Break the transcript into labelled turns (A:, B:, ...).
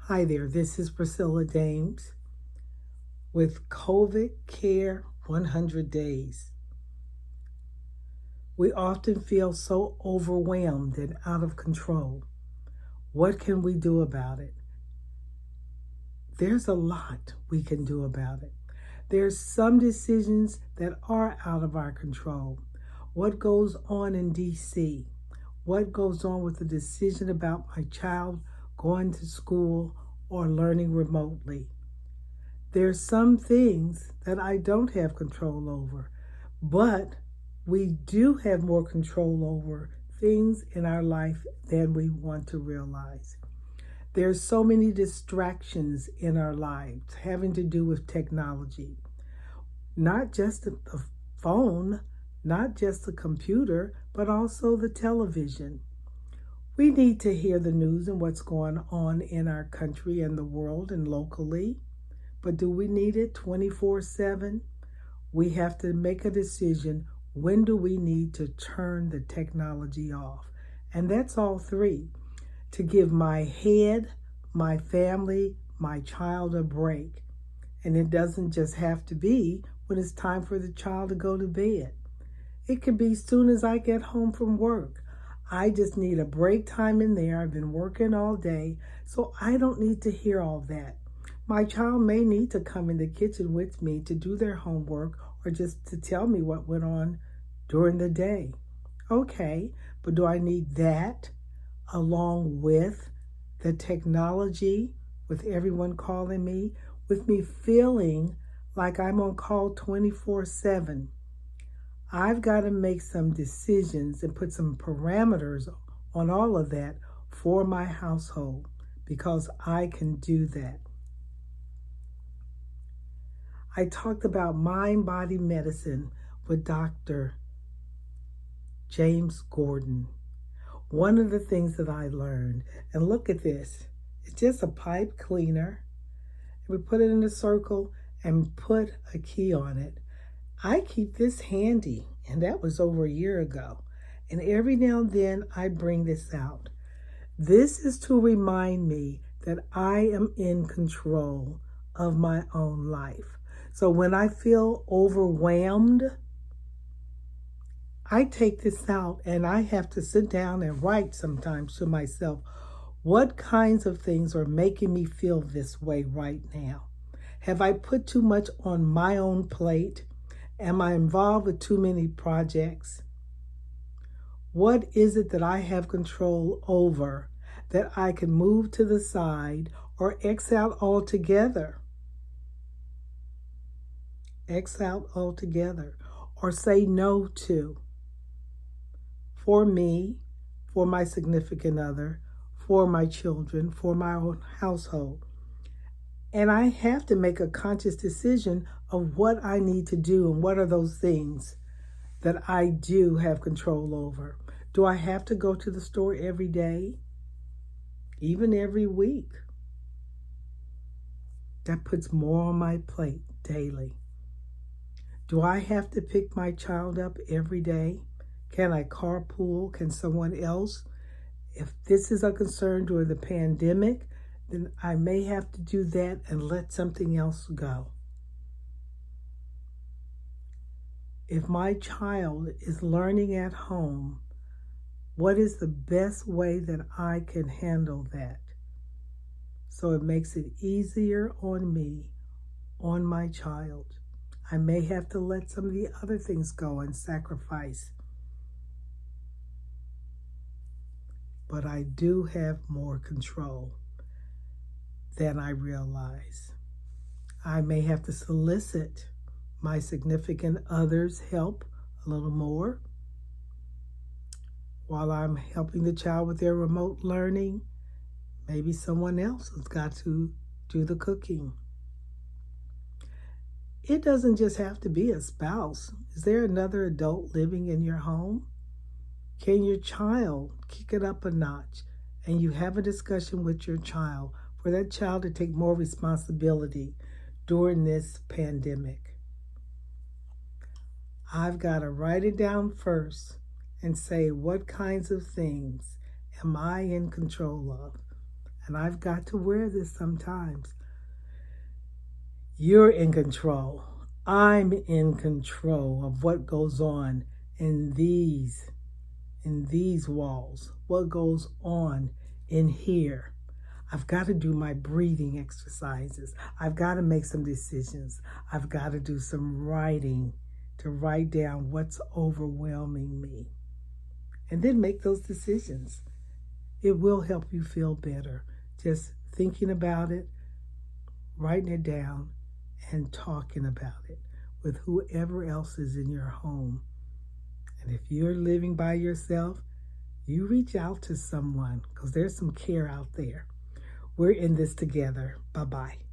A: Hi there, this is Priscilla Dames with COVID Care 100 Days. We often feel so overwhelmed and out of control. What can we do about it? There's a lot we can do about it. There's some decisions that are out of our control. What goes on in DC? What goes on with the decision about my child going to school or learning remotely? There's some things that I don't have control over, but we do have more control over things in our life than we want to realize. There's so many distractions in our lives having to do with technology, not just the phone, not just the computer, but also the television. We need to hear the news and what's going on in our country and the world and locally. But do we need it 24/7? We have to make a decision. When do we need to turn the technology off? And that's all three. To give my head, my family, my child a break. And it doesn't just have to be when it's time for the child to go to bed. It can be as soon as I get home from work. I just need a break time in there. I've been working all day, so I don't need to hear all that. My child may need to come in the kitchen with me to do their homework or just to tell me what went on during the day. Okay, but do I need that along with the technology, with everyone calling me, with me feeling like I'm on call 24/7? I've got to make some decisions and put some parameters on all of that for my household because I can do that. I talked about mind-body medicine with Dr. James Gordon. One of the things that I learned, and look at this, it's just a pipe cleaner. We put it in a circle and put a key on it. I keep this handy, and that was over a year ago. And every now and then I bring this out. This is to remind me that I am in control of my own life. So when I feel overwhelmed, I take this out and I have to sit down and write sometimes to myself, what kinds of things are making me feel this way right now? Have I put too much on my own plate? Am I involved with too many projects? What is it that I have control over that I can move to the side or X out altogether? X out altogether or say no to. For me, for my significant other, for my children, for my own household. And I have to make a conscious decision of what I need to do and what are those things that I do have control over. Do I have to go to the store every day? Even every week? That puts more on my plate daily. Do I have to pick my child up every day? Can I carpool? Can someone else? If this is a concern during the pandemic, then I may have to do that and let something else go. If my child is learning at home, what is the best way that I can handle that? So it makes it easier on me, on my child. I may have to let some of the other things go and sacrifice. But I do have more control than I realize. I may have to solicit my significant other's help a little more while I'm helping the child with their remote learning. Maybe someone else has got to do the cooking. It doesn't just have to be a spouse. Is there another adult living in your home? Can your child kick it up a notch and you have a discussion with your child for that child to take more responsibility during this pandemic? I've got to write it down first and say, what kinds of things am I in control of? and I've got to wear this sometimes. You're in control. I'm in control of what goes on in these walls, what goes on in here. I've got to do my breathing exercises. I've got to make some decisions. I've got to do some writing to write down what's overwhelming me. And then make those decisions. It will help you feel better. Just thinking about it, writing it down, and talking about it with whoever else is in your home. And if you're living by yourself, you reach out to someone because there's some care out there. We're in this together. Bye-bye.